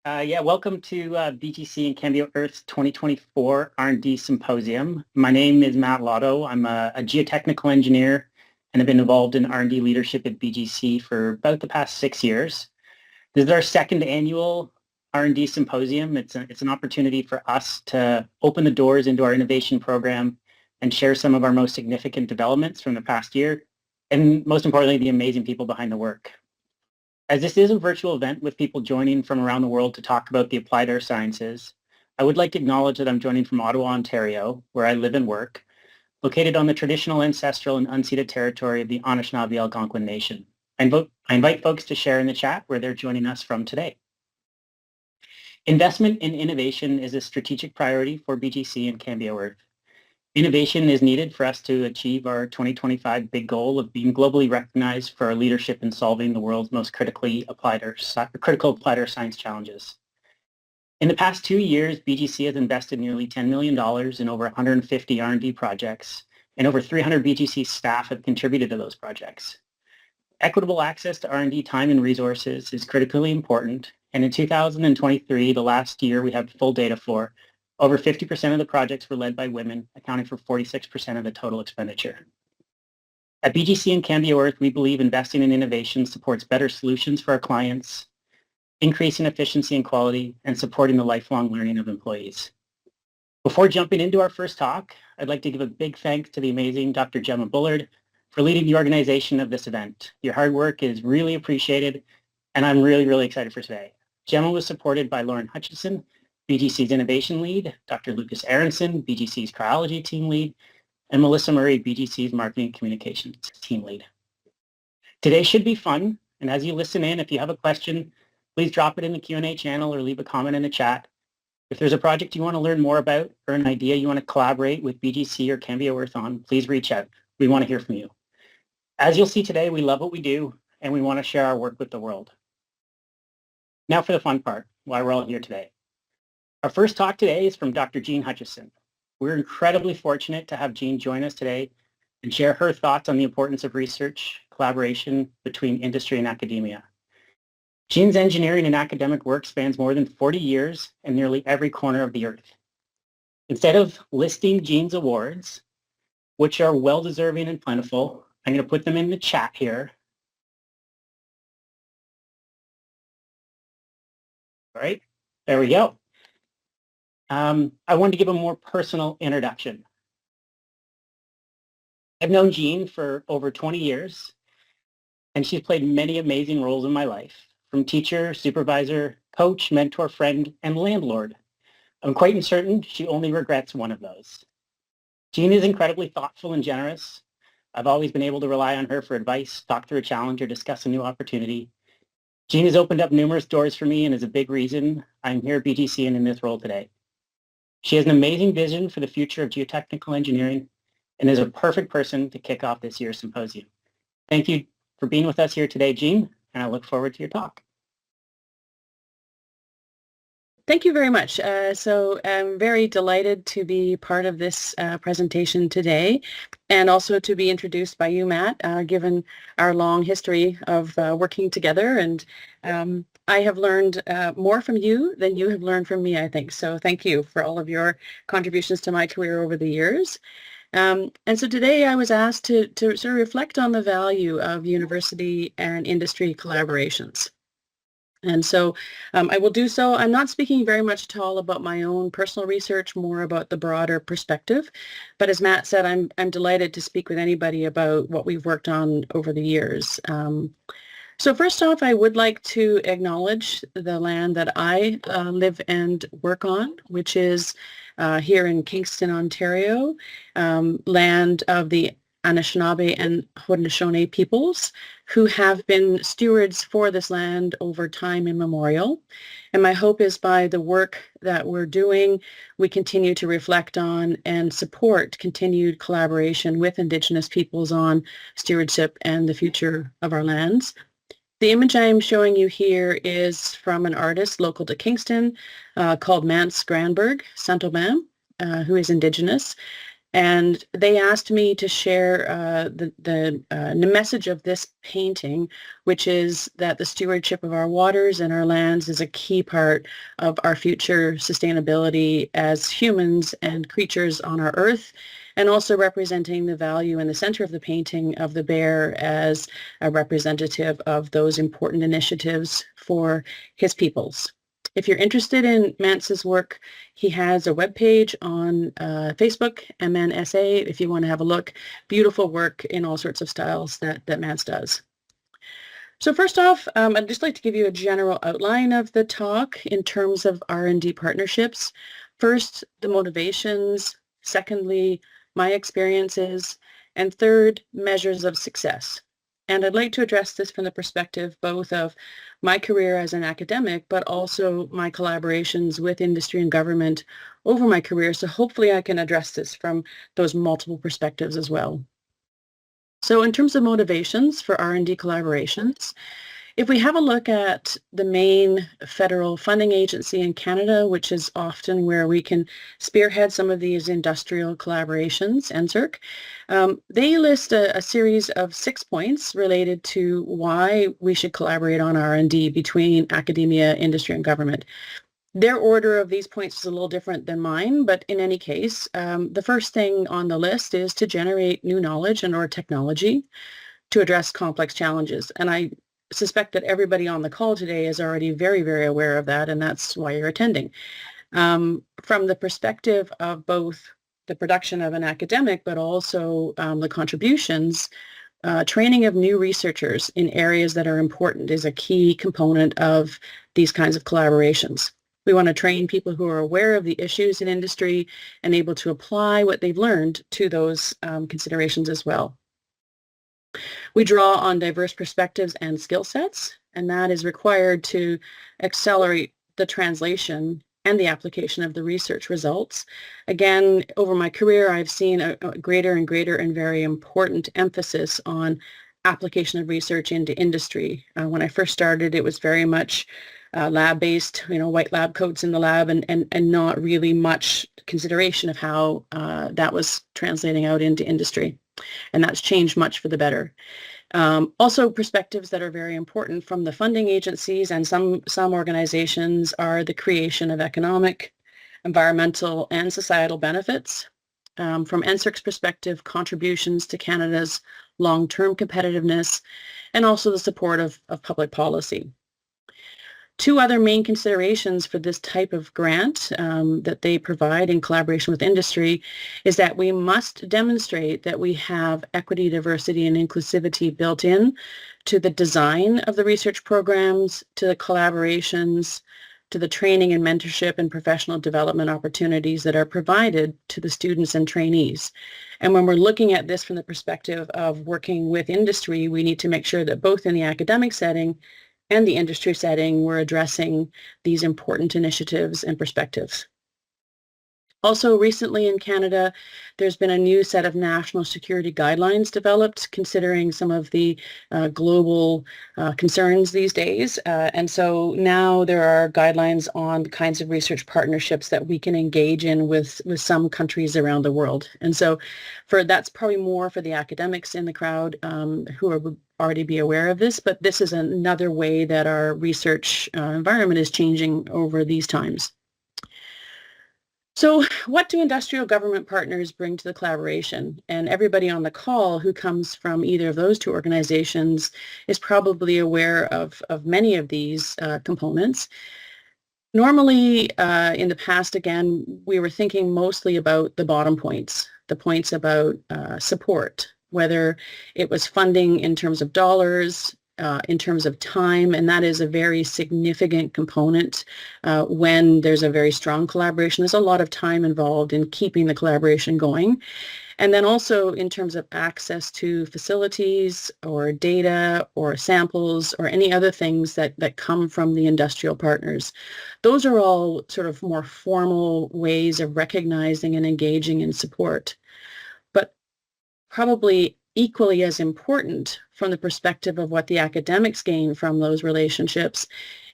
Welcome to BGC and Cambio Earth's 2024 R and D Symposium. My name is Matt Lato. I'm a geotechnical engineer and have been involved in R and D leadership at BGC for about the past 6 years. This is our second annual R and D Symposium. It's an opportunity for us to open the doors into our innovation program and share some of our most significant developments from the past year, and most importantly, the amazing people behind the work. As this is a virtual event with people joining from around the world to talk about the applied earth sciences, I would like to acknowledge that I'm joining from Ottawa, Ontario, where I live and work, located on the traditional, ancestral, and unceded territory of the Anishinaabe Algonquin Nation. I invite folks to share in the chat where they're joining us from today. Investment in innovation is a strategic priority for BGC and Cambio Earth. Innovation is needed for us to achieve our 2025 big goal of being globally recognized for our leadership in solving the world's most critical applied earth science challenges. In the past 2 years, BGC has invested nearly $10 million in over 150 R&D projects, and over 300 BGC staff have contributed to those projects. Equitable access to R&D time and resources is critically important, and in 2023, the last year we have full data for, over 50% of the projects were led by women, accounting for 46% of the total expenditure. At BGC and Cambio Earth, we believe investing in innovation supports better solutions for our clients, increasing efficiency and quality, and supporting the lifelong learning of employees. Before jumping into our first talk, I'd like to give a big thanks to the amazing Dr. Gemma Bullard for leading the organization of this event. Your hard work is really appreciated, and I'm really excited for today. Gemma was supported by Lauren Hutchinson, BGC's Innovation Lead, Dr. Lucas Aronson, BGC's Cryology Team Lead, and Melissa Murray, BGC's Marketing Communications Team Lead. Today should be fun, and as you listen in, if you have a question, please drop it in the Q&A channel or leave a comment in the chat. If there's a project you want to learn more about or an idea you want to collaborate with BGC or Cambio Earth on, please reach out. We want to hear from you. As you'll see today, we love what we do, and we want to share our work with the world. Now for the fun part, why we're all here today. Our first talk today is from Dr. Jean Hutchison. We're incredibly fortunate to have Jean join us today and share her thoughts on the importance of research, collaboration between industry and academia. Jean's engineering and academic work spans more than 40 years and nearly every corner of the earth. Instead of listing Jean's awards, which are well-deserving and plentiful, I'm going to put them in the chat here. All right, there we go. I wanted to give a more personal introduction. I've known Jean for over 20 years, and she's played many amazing roles in my life, from teacher, supervisor, coach, mentor, friend, and landlord. I'm quite certain she only regrets one of those. Jean is incredibly thoughtful and generous. I've always been able to rely on her for advice, talk through a challenge, or discuss a new opportunity. Jean has opened up numerous doors for me and is a big reason I'm here at BGC and in this role today. She has an amazing vision for the future of geotechnical engineering and is a perfect person to kick off this year's symposium. Thank you for being with us here today, Jean, and I look forward to your talk. Thank you very much. So I'm very delighted to be part of this presentation today and also to be introduced by you, Matt, given our long history of working together. And I have learned more from you than you have learned from me, I think. So thank you for all of your contributions to my career over the years. And so today I was asked to sort of reflect on the value of university and industry collaborations. And so I will do so. I'm not speaking very much at all about my own personal research, more about the broader perspective. But as Matt said, I'm delighted to speak with anybody about what we've worked on over the years. So first off, I would like to acknowledge the land that I live and work on, which is here in Kingston, Ontario, land of the Anishinaabe and Haudenosaunee peoples who have been stewards for this land over time immemorial. And my hope is by the work that we're doing, we continue to reflect on and support continued collaboration with Indigenous peoples on stewardship and the future of our lands. The image I'm showing you here is from an artist local to Kingston called Mance Granberg Saint-Aubin, who is Indigenous. And they asked me to share the message of this painting, which is that the stewardship of our waters and our lands is a key part of our future sustainability as humans and creatures on our earth, and also representing the value in the center of the painting of the bear as a representative of those important initiatives for his peoples. If you're interested in Mance's work, he has a webpage on Facebook, MNSA, if you want to have a look. Beautiful work in all sorts of styles that Mance does. So first off, I'd just like to give you a general outline of the talk in terms of R&D partnerships. First, the motivations. Secondly, my experiences. And third, measures of success. And I'd like to address this from the perspective both of my career as an academic, but also my collaborations with industry and government over my career. So hopefully I can address this from those multiple perspectives as well. So in terms of motivations for R&D collaborations, if we have a look at the main federal funding agency in Canada, which is often where we can spearhead some of these industrial collaborations, NSERC, they list a series of 6 points related to why we should collaborate on R&D between academia, industry, and government. Their order of these points is a little different than mine, but in any case, the first thing on the list is to generate new knowledge and or technology to address complex challenges. And I suspect that everybody on the call today is already very, very aware of that, and that's why you're attending. From the perspective of both the production of an academic, but also the contributions, training of new researchers in areas that are important is a key component of these kinds of collaborations. We want to train people who are aware of the issues in industry and able to apply what they've learned to those considerations as well. We draw on diverse perspectives and skill sets, and that is required to accelerate the translation and the application of the research results. Again, over my career, I've seen a greater and greater and very important emphasis on application of research into industry. When I first started, it was very much lab-based, white lab coats in the lab, and not really much consideration of how that was translating out into industry. And that's changed much for the better. Also, perspectives that are very important from the funding agencies and some organizations are the creation of economic, environmental, and societal benefits. From NSERC's perspective, contributions to Canada's long-term competitiveness, and also the support of public policy. Two other main considerations for this type of grant that they provide in collaboration with industry is that we must demonstrate that we have equity, diversity, and inclusivity built in to the design of the research programs, to the collaborations, to the training and mentorship and professional development opportunities that are provided to the students and trainees. And when we're looking at this from the perspective of working with industry, we need to make sure that both in the academic setting and the industry setting, we're addressing these important initiatives and perspectives. Also, recently in Canada, there's been a new set of national security guidelines developed considering some of the global concerns these days. And so now there are guidelines on the kinds of research partnerships that we can engage in with some countries around the world. And so that's probably more for the academics in the crowd who would already be aware of this, but this is another way that our research environment is changing over these times. So what do industrial government partners bring to the collaboration? And everybody on the call who comes from either of those two organizations is probably aware of many of these components. Normally, in the past, again, we were thinking mostly about the bottom points, the points about support, whether it was funding in terms of dollars, in terms of time, and that is a very significant component when there's a very strong collaboration. There's a lot of time involved in keeping the collaboration going. And then also in terms of access to facilities or data or samples or any other things that come from the industrial partners. Those are all sort of more formal ways of recognizing and engaging in support. But probably equally as important from the perspective of what the academics gain from those relationships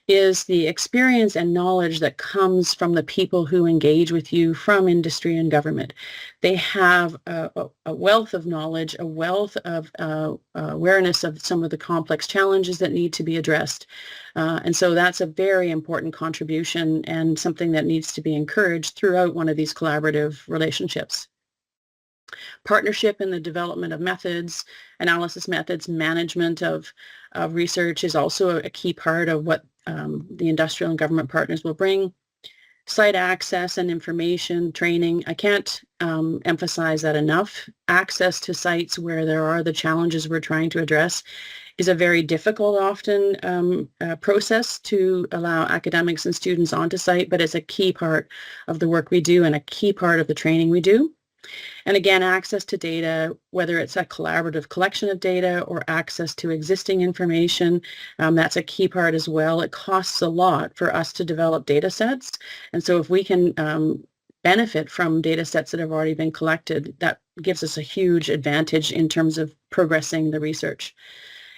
is the experience and knowledge that comes from the people who engage with you from industry and government. They have a wealth of knowledge, a wealth of awareness of some of the complex challenges that need to be addressed. And so that's a very important contribution and something that needs to be encouraged throughout one of these collaborative relationships. Partnership in the development of methods, analysis methods, management of research is also a key part of what the industrial and government partners will bring. Site access and information training. I can't emphasize that enough. Access to sites where there are the challenges we're trying to address is a very difficult, often, process to allow academics and students onto site, but it's a key part of the work we do and a key part of the training we do. And again, access to data, whether it's a collaborative collection of data or access to existing information, that's a key part as well. It costs a lot for us to develop data sets. And so if we can benefit from data sets that have already been collected, that gives us a huge advantage in terms of progressing the research.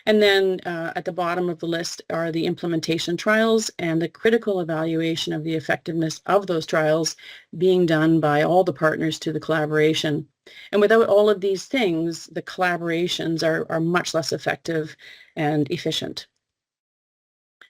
And then at the bottom of the list are the implementation trials and the critical evaluation of the effectiveness of those trials being done by all the partners to the collaboration. And without all of these things, the collaborations are much less effective and efficient.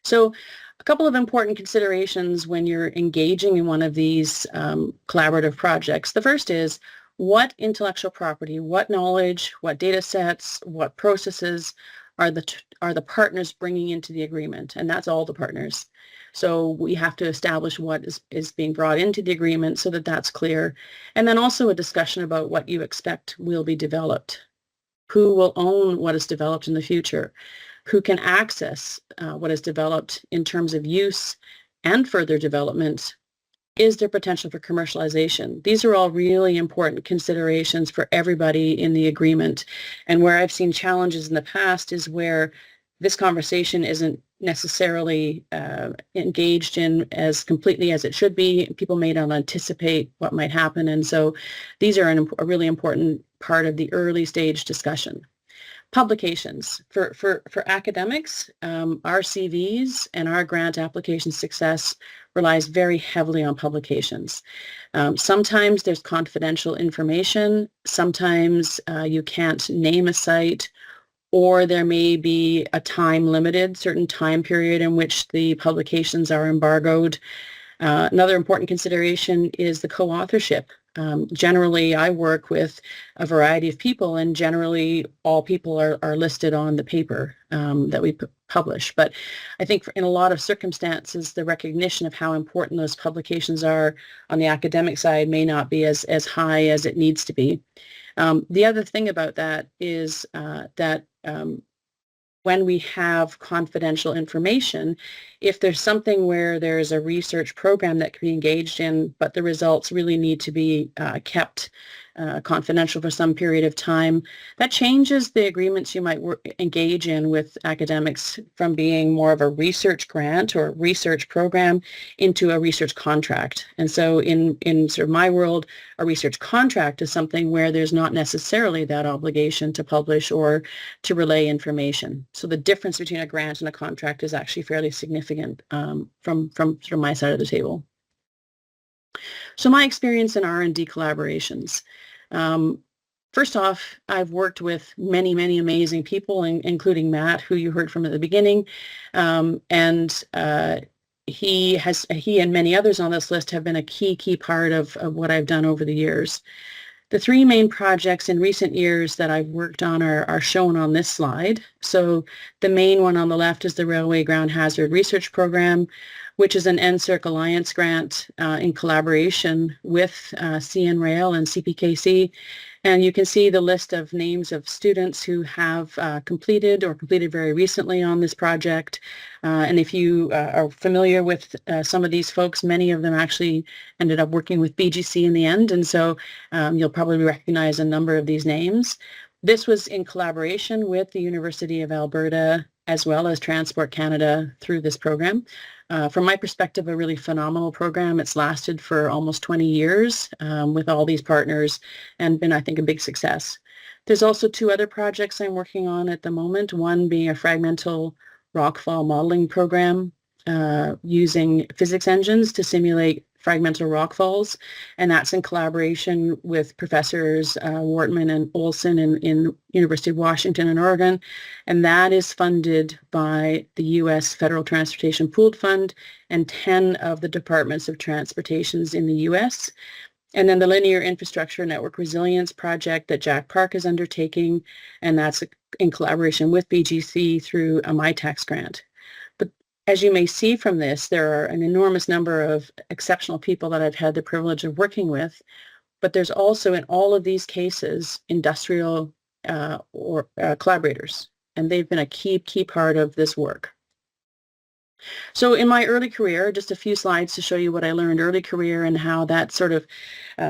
So a couple of important considerations when you're engaging in one of these collaborative projects. The first is what intellectual property, what knowledge, what data sets, what processes are the partners bringing into the agreement, and that's all the partners. So we have to establish what is being brought into the agreement so that that's clear, and then also a discussion about what you expect will be developed. Who will own what is developed in the future? Who can access what is developed in terms of use and further development? Is there potential for commercialization? These are all really important considerations for everybody in the agreement. And where I've seen challenges in the past is where this conversation isn't necessarily engaged in as completely as it should be. People may not anticipate what might happen. And so these are a really important part of the early stage discussion. Publications. For academics, our CVs and our grant application success relies very heavily on publications. Sometimes there's confidential information. Sometimes you can't name a site, or there may be a certain time period in which the publications are embargoed. Another important consideration is the co-authorship. Generally, I work with a variety of people, and generally all people are listed on the paper that we publish. But I think in a lot of circumstances, the recognition of how important those publications are on the academic side may not be as high as it needs to be. The other thing about that is that when we have confidential information, if there's something where there's a research program that can be engaged in, but the results really need to be kept confidential for some period of time, that changes the agreements you might engage in with academics from being more of a research grant or research program into a research contract. And so in sort of my world, a research contract is something where there's not necessarily that obligation to publish or to relay information. So the difference between a grant and a contract is actually fairly significant from sort of my side of the table. So my experience in R&D collaborations. First off, I've worked with many, many amazing people, including Matt, who you heard from at the beginning. He and many others on this list have been a key part of what I've done over the years. The three main projects in recent years that I've worked on are shown on this slide. So the main one on the left is the Railway Ground Hazard Research Program, which is an NSERC Alliance grant in collaboration with CN Rail and CPKC. And you can see the list of names of students who have completed or completed very recently on this project. And if you are familiar with some of these folks, many of them actually ended up working with BGC in the end. And so you'll probably recognize a number of these names. This was in collaboration with the University of Alberta as well as Transport Canada through this program. From my perspective, a really phenomenal program. It's lasted for almost 20 years with all these partners and been, I think, a big success. There's also two other projects I'm working on at the moment, one being a fragmental rockfall modeling program using physics engines to simulate fragmental rock falls, and that's in collaboration with professors Wortman and Olson in University of Washington and Oregon, and that is funded by the U.S. Federal Transportation Pooled Fund and 10 of the departments of transportations in the U.S. And then the Linear Infrastructure Network Resilience Project that Jack Park is undertaking, and that's in collaboration with BGC through a MyTax grant. But as you may see from this, there are an enormous number of exceptional people that I've had the privilege of working with, but there's also in all of these cases industrial collaborators, and they've been a key part of this work. So in my early career, just a few slides to show you what I learned early career and how that sort of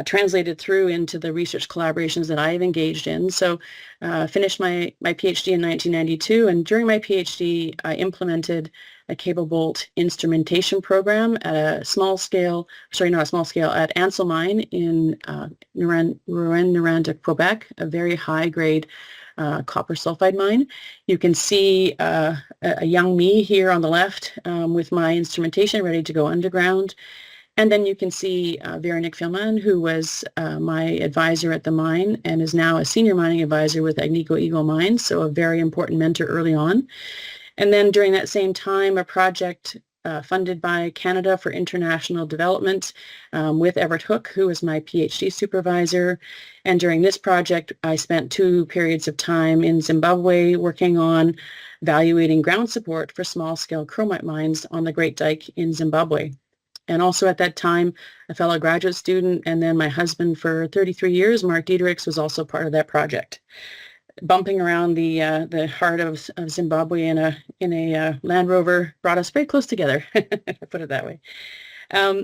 translated through into the research collaborations that I've engaged in. So finished my PhD in 1992, and during my PhD, I implemented a cable bolt instrumentation program at a small scale, at Ansel Mine in Rouyn-Noranda, Quebec, a very high grade copper sulfide mine. You can see a young me here on the left with my instrumentation ready to go underground. And then you can see Véronique Firmin, who was my advisor at the mine and is now a senior mining advisor with Agnico Eagle Mines, so a very important mentor early on. And then during that same time, a project funded by Canada for International Development with Everett Hook, who was my PhD supervisor. And during this project, I spent 2 periods of time in Zimbabwe working on evaluating ground support for small-scale chromite mines on the Great Dyke in Zimbabwe. And also at that time, a fellow graduate student, and then my husband for 33 years, Mark Diedericks, was also part of that project. Bumping around the heart of Zimbabwe in a Land Rover brought us very close together, if I put it that way.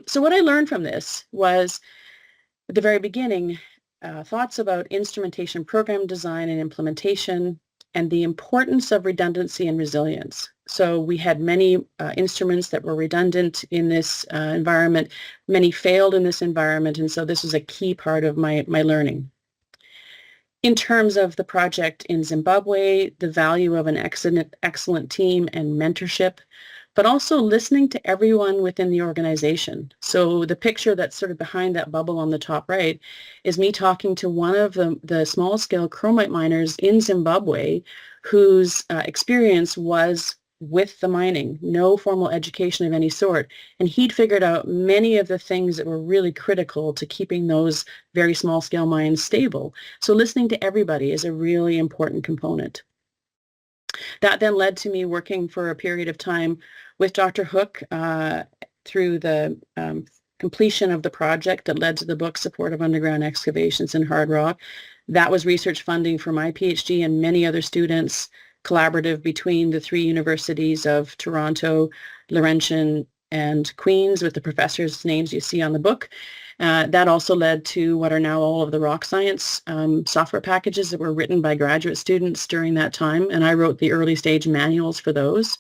So what I learned from this was, at the very beginning, thoughts about instrumentation program design and implementation, and the importance of redundancy and resilience. So we had many instruments that were redundant in this environment. Many failed in this environment, and so this was a key part of my learning. In terms of the project in Zimbabwe, the value of an excellent team and mentorship, but also listening to everyone within the organization. So the picture that's sort of behind that bubble on the top right is me talking to one of the small-scale chromite miners in Zimbabwe whose experience was with the mining, no formal education of any sort. And he'd figured out many of the things that were really critical to keeping those very small scale mines stable. So listening to everybody is a really important component. That then led to me working for a period of time with Dr. Hook through the completion of the project that led to the book Support of Underground Excavations in Hard Rock. That was research funding for my PhD and many other students, collaborative between the 3 universities of Toronto, Laurentian, and Queen's with the professors' names you see on the book. That also led to what are now all of the rock science software packages that were written by graduate students during that time, and I wrote the early stage manuals for those.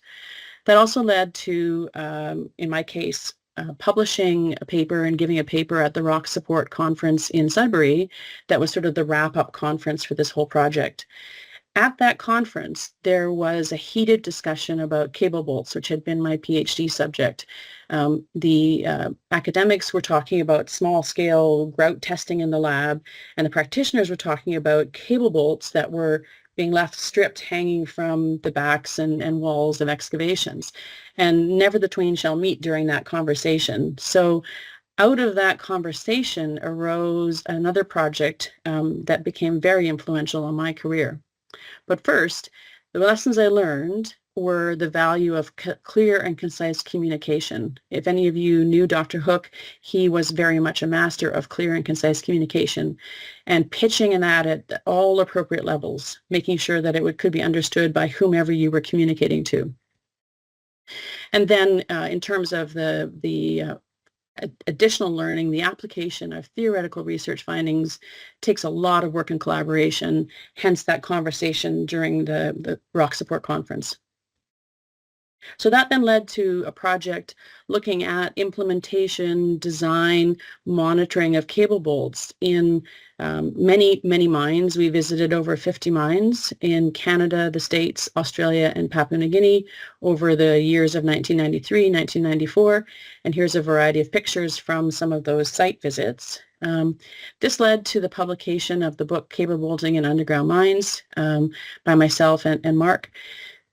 That also led to, in my case, publishing a paper and giving a paper at the Rock Support Conference in Sudbury that was sort of the wrap-up conference for this whole project. At that conference, there was a heated discussion about cable bolts, which had been my PhD subject. The academics were talking about small-scale grout testing in the lab, and the practitioners were talking about cable bolts that were being left stripped hanging from the backs and walls of excavations. And never the twain shall meet during that conversation. So out of that conversation arose another project that became very influential on my career. But first, the lessons I learned were the value of clear and concise communication. If any of you knew Dr. Hook, he was very much a master of clear and concise communication and pitching that at all appropriate levels, making sure that it could be understood by whomever you were communicating to. And then in terms of the additional learning, the application of theoretical research findings takes a lot of work and collaboration, hence that conversation during the Rock Support Conference. So that then led to a project looking at implementation, design, monitoring of cable bolts in many, many mines. We visited over 50 mines in Canada, the States, Australia, and Papua New Guinea over the years of 1993, 1994. And here's a variety of pictures from some of those site visits. This led to the publication of the book Cable Bolting in Underground Mines by myself and Mark.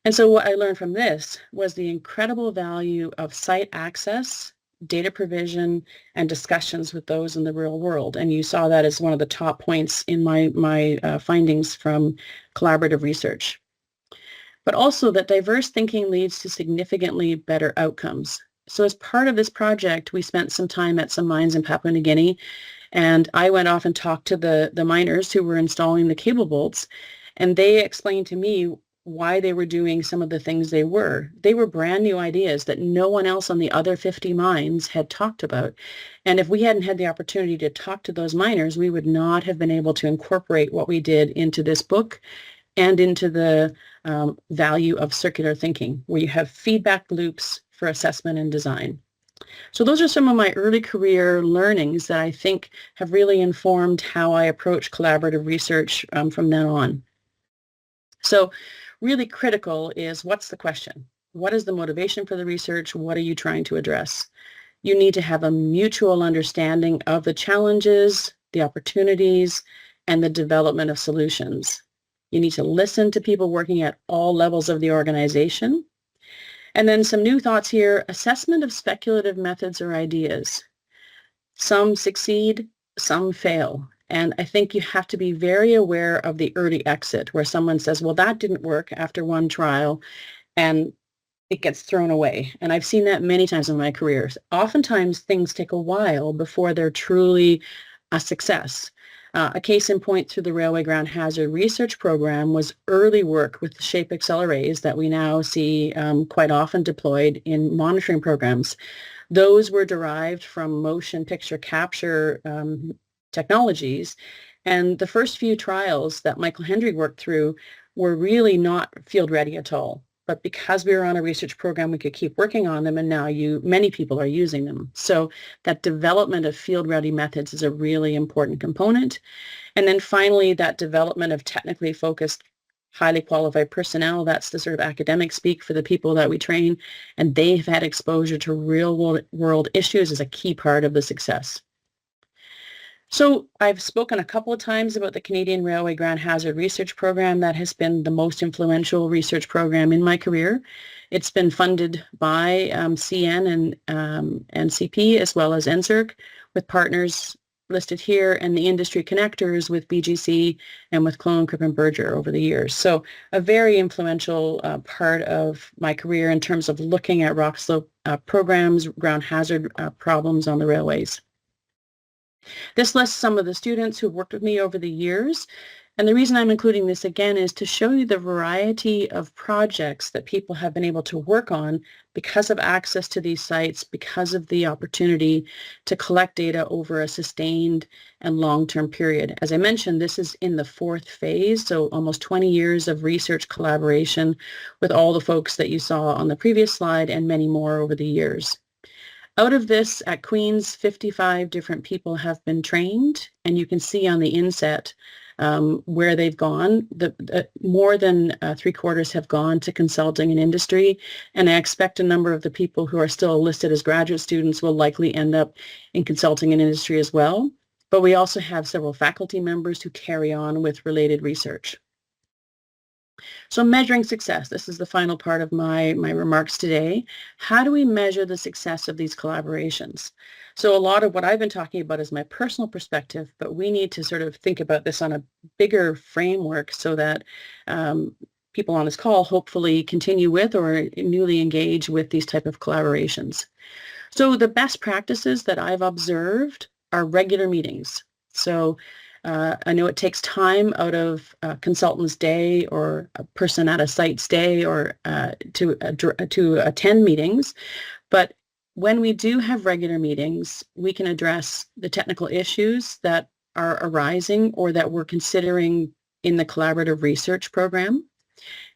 And so what I learned from this was the incredible value of site access, data provision, and discussions with those in the real world. And you saw that as one of the top points in my findings from collaborative research. But also that diverse thinking leads to significantly better outcomes. So as part of this project, we spent some time at some mines in Papua New Guinea, and I went off and talked to the miners who were installing the cable bolts, and they explained to me why they were doing some of the things they were. They were brand new ideas that no one else on the other 50 mines had talked about. And if we hadn't had the opportunity to talk to those miners, we would not have been able to incorporate what we did into this book and into the value of circular thinking, where you have feedback loops for assessment and design. So those are some of my early career learnings that I think have really informed how I approach collaborative research from then on. So really critical is, what's the question? What is the motivation for the research? What are you trying to address? You need to have a mutual understanding of the challenges, the opportunities, and the development of solutions. You need to listen to people working at all levels of the organization. And then some new thoughts here: assessment of speculative methods or ideas. Some succeed, some fail. And I think you have to be very aware of the early exit, where someone says, well, that didn't work after one trial, and it gets thrown away. And I've seen that many times in my career. Oftentimes things take a while before they're truly a success. A case in point through the Railway Ground Hazard Research Program was early work with the shape accelerators that we now see quite often deployed in monitoring programs. Those were derived from motion picture capture technologies. And the first few trials that Michael Hendry worked through were really not field ready at all. But because we were on a research program, we could keep working on them, and now many people are using them. So that development of field ready methods is a really important component. And then finally, that development of technically focused, highly qualified personnel. That's the sort of academic speak for the people that we train, and they've had exposure to real world issues, is a key part of the success. So I've spoken a couple of times about the Canadian Railway Ground Hazard Research Program. That has been the most influential research program in my career. It's been funded by CN and CP, as well as NSERC, with partners listed here, and the industry connectors with BGC and with Clone, Cripp and Berger over the years. So a very influential part of my career in terms of looking at rock slope programs, ground hazard problems on the railways. This lists some of the students who've worked with me over the years. And the reason I'm including this again is to show you the variety of projects that people have been able to work on because of access to these sites, because of the opportunity to collect data over a sustained and long-term period. As I mentioned, this is in the fourth phase, so almost 20 years of research collaboration with all the folks that you saw on the previous slide and many more over the years. Out of this, at Queen's, 55 different people have been trained, and you can see on the inset where they've gone. More than 3/4 have gone to consulting and industry, and I expect a number of the people who are still listed as graduate students will likely end up in consulting and industry as well. But we also have several faculty members who carry on with related research. So measuring success, this is the final part of my remarks today. How do we measure the success of these collaborations? So a lot of what I've been talking about is my personal perspective, but we need to sort of think about this on a bigger framework so that people on this call hopefully continue with or newly engage with these type of collaborations. So the best practices that I've observed are regular meetings. So I know it takes time out of a consultant's day or a person at a site's day or to attend meetings. But when we do have regular meetings, we can address the technical issues that are arising or that we're considering in the collaborative research program.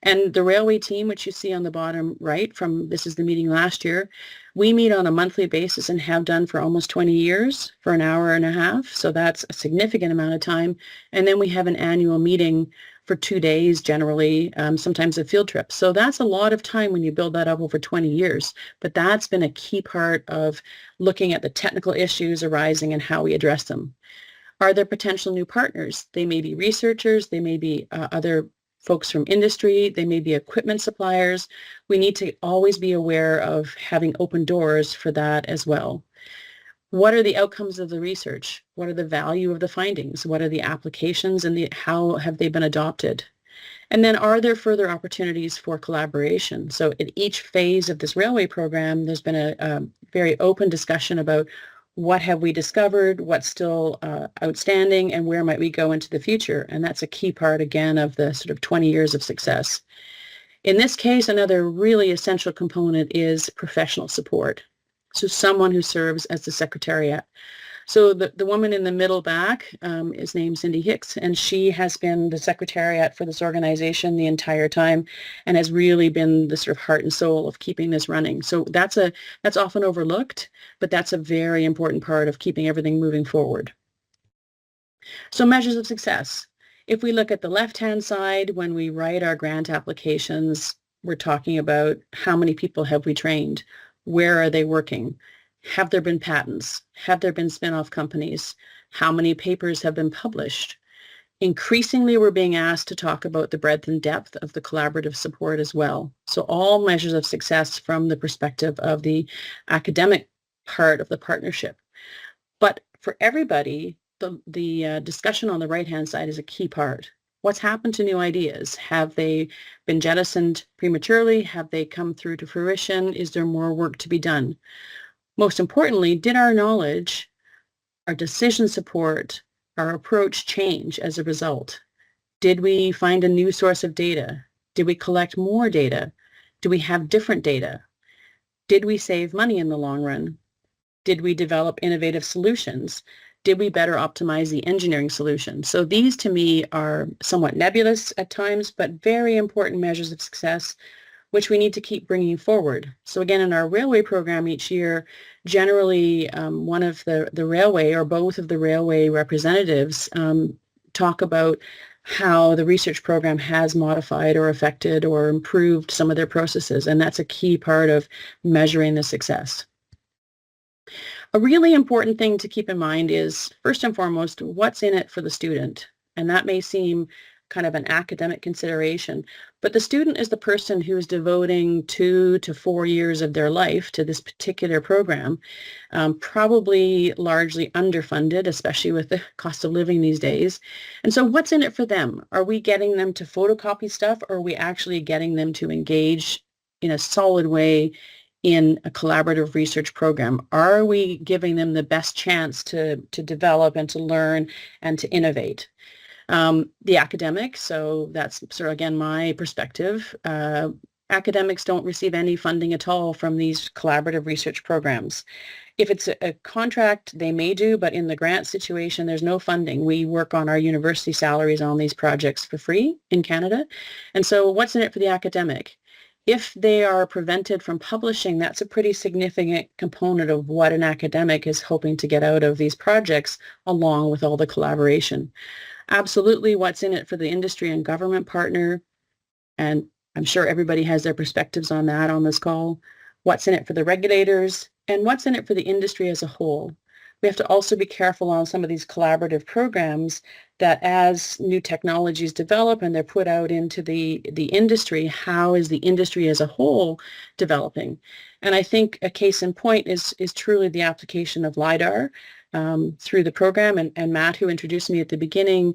And the railway team, which you see on the bottom right from, this is the meeting last year, we meet on a monthly basis and have done for almost 20 years for an hour and a half. So that's a significant amount of time. And then we have an annual meeting for 2 days, generally, sometimes a field trip. So that's a lot of time when you build that up over 20 years. But that's been a key part of looking at the technical issues arising and how we address them. Are there potential new partners? They may be researchers, they may be other folks from industry, they may be equipment suppliers. We need to always be aware of having open doors for that as well. What are the outcomes of the research? What are the value of the findings? What are the applications and how have they been adopted? And then are there further opportunities for collaboration? So at each phase of this railway program, there's been a very open discussion about what have we discovered, what's still outstanding, and where might we go into the future? And that's a key part, again, of the sort of 20 years of success. In this case, another really essential component is professional support. So someone who serves as the secretariat. So the woman in the middle back is named Cindy Hicks, and she has been the secretariat for this organization the entire time and has really been the sort of heart and soul of keeping this running. So that's often overlooked, but that's a very important part of keeping everything moving forward. So measures of success. If we look at the left-hand side, when we write our grant applications, we're talking about how many people have we trained? Where are they working? Have there been patents? Have there been spin-off companies? How many papers have been published? Increasingly, we're being asked to talk about the breadth and depth of the collaborative support as well. So all measures of success from the perspective of the academic part of the partnership. But for everybody, the discussion on the right-hand side is a key part. What's happened to new ideas? Have they been jettisoned prematurely? Have they come through to fruition? Is there more work to be done? Most importantly, did our knowledge, our decision support, our approach change as a result? Did we find a new source of data? Did we collect more data? Do we have different data? Did we save money in the long run? Did we develop innovative solutions? Did we better optimize the engineering solution? So these to me are somewhat nebulous at times, but very important measures of success which we need to keep bringing forward. So again, in our railway program each year, generally one of the railway or both of the railway representatives talk about how the research program has modified or affected or improved some of their processes, and that's a key part of measuring the success. A really important thing to keep in mind is, first and foremost, what's in it for the student? And that may seem kind of an academic consideration, but the student is the person who is devoting 2 to 4 years of their life to this particular program, probably largely underfunded, especially with the cost of living these days. And so what's in it for them? Are we getting them to photocopy stuff, or are we actually getting them to engage in a solid way in a collaborative research program? Are we giving them the best chance to develop and to learn and to innovate? The academic, so that's sort of, again, my perspective. Academics don't receive any funding at all from these collaborative research programs. If it's a contract, they may do, but in the grant situation, there's no funding. We work on our university salaries on these projects for free in Canada. And so what's in it for the academic? If they are prevented from publishing, that's a pretty significant component of what an academic is hoping to get out of these projects, along with all the collaboration. Absolutely, what's in it for the industry and government partner, and I'm sure everybody has their perspectives on that on this call. What's in it for the regulators, and what's in it for the industry as a whole? We have to also be careful on some of these collaborative programs that as new technologies develop and they're put out into the industry, how is the industry as a whole developing? And I think a case in point is truly the application of LiDAR through the program. And Matt, who introduced me at the beginning,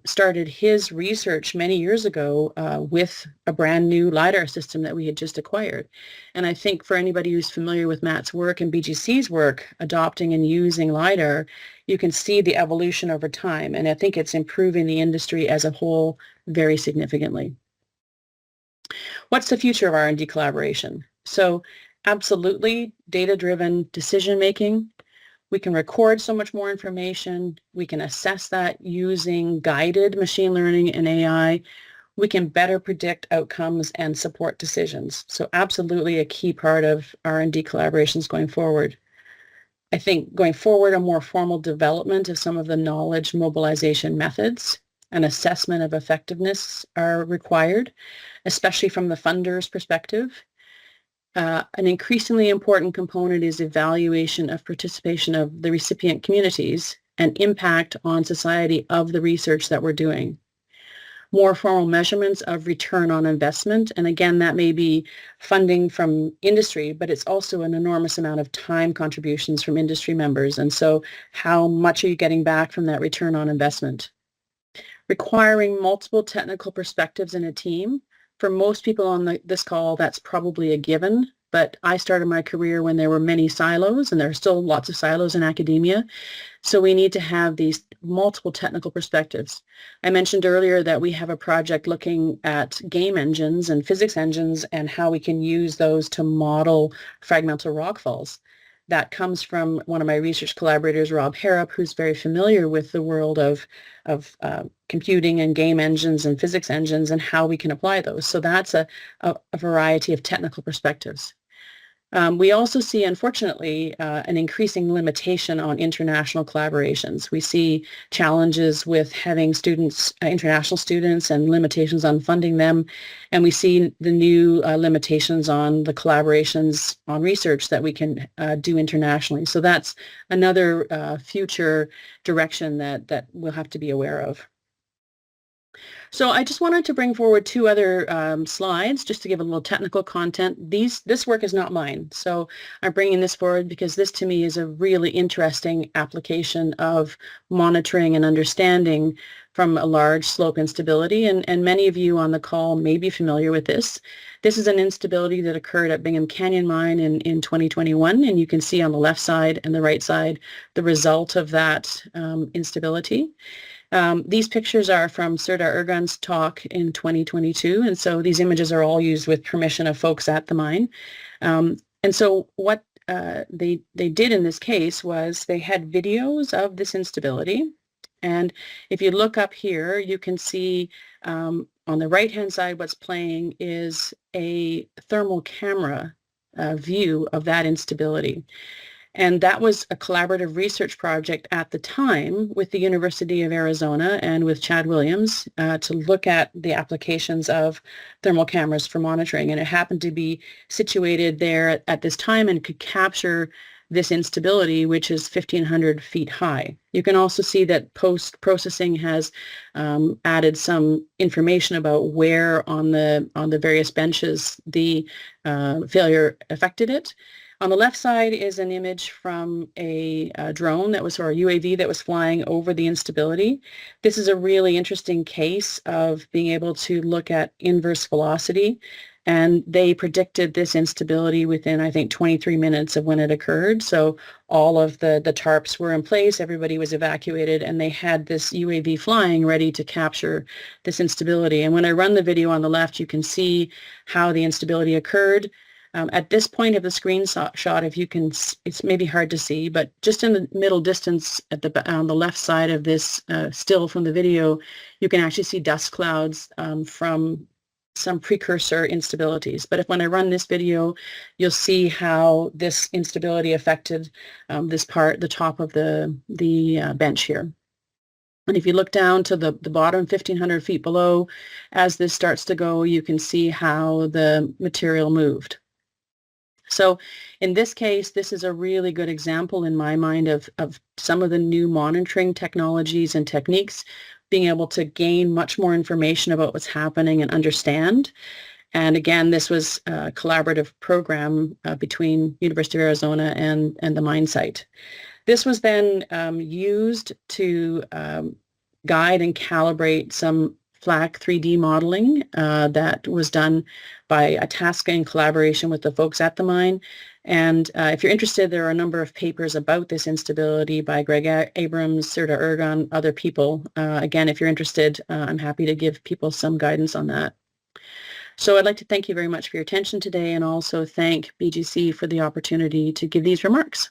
started his research many years ago with a brand new LiDAR system that we had just acquired. And I think for anybody who's familiar with Matt's work and BGC's work, adopting and using LiDAR, you can see the evolution over time. And I think it's improving the industry as a whole very significantly. What's the future of R&D collaboration? So absolutely data-driven decision-making. We can record so much more information. We can assess that using guided machine learning and AI. we can better predict outcomes and support decisions. So absolutely a key part of R&D collaborations going forward. I think going forward, a more formal development of some of the knowledge mobilization methods and assessment of effectiveness are required, especially from the funder's perspective. An increasingly important component is evaluation of participation of the recipient communities and impact on society of the research that we're doing. More formal measurements of return on investment. And again, that may be funding from industry, but it's also an enormous amount of time contributions from industry members. And so how much are you getting back from that return on investment? Requiring multiple technical perspectives in a team. For most people on this call, that's probably a given, but I started my career when there were many silos, and there are still lots of silos in academia. So we need to have these multiple technical perspectives. I mentioned earlier that we have a project looking at game engines and physics engines and how we can use those to model fragmental rockfalls. That comes from one of my research collaborators, Rob Harrop, who's very familiar with the world of computing and game engines and physics engines and how we can apply those. So that's a variety of technical perspectives. We also see, unfortunately, an increasing limitation on international collaborations. We see challenges with having students, international students, and limitations on funding them. And we see the new limitations on the collaborations on research that we can do internationally. So that's another future direction that we'll have to be aware of. So I just wanted to bring forward two other slides just to give a little technical content. This work is not mine, so I'm bringing this forward because this to me is a really interesting application of monitoring and understanding from a large slope instability, and many of you on the call may be familiar with this. This is an instability that occurred at Bingham Canyon Mine in 2021, and you can see on the left side and the right side the result of that instability. These pictures are from Serdar Ergun's talk in 2022, and so these images are all used with permission of folks at the mine. And so what they did in this case was they had videos of this instability, and if you look up here, you can see on the right-hand side what's playing is a thermal camera view of that instability. And that was a collaborative research project at the time with the University of Arizona and with Chad Williams to look at the applications of thermal cameras for monitoring. And it happened to be situated there at this time and could capture this instability, which is 1,500 feet high. You can also see that post-processing has added some information about where on the various benches the failure affected it. On the left side is an image from a drone that was, or a UAV that was flying over the instability. This is a really interesting case of being able to look at inverse velocity, and they predicted this instability within, I think, 23 minutes of when it occurred. So all of the tarps were in place, everybody was evacuated, and they had this UAV flying ready to capture this instability. And when I run the video on the left, you can see how the instability occurred. At this point of the screenshot, if you can, it's maybe hard to see, but just in the middle distance on the left side of this still from the video, you can actually see dust clouds from some precursor instabilities. But when I run this video, you'll see how this instability affected the top of the bench here. And if you look down to the bottom, 1,500 feet below, as this starts to go, you can see how the material moved. So in this case, this is a really good example in my mind of some of the new monitoring technologies and techniques, being able to gain much more information about what's happening and understand. And again, this was a collaborative program between University of Arizona and the mine site. This was then used to guide and calibrate some FLAC 3D modeling that was done by Itasca in collaboration with the folks at the mine. And if you're interested, there are a number of papers about this instability by Greg Abrams, Serdar Ergun, other people. Again, if you're interested, I'm happy to give people some guidance on that. So I'd like to thank you very much for your attention today, and also thank BGC for the opportunity to give these remarks.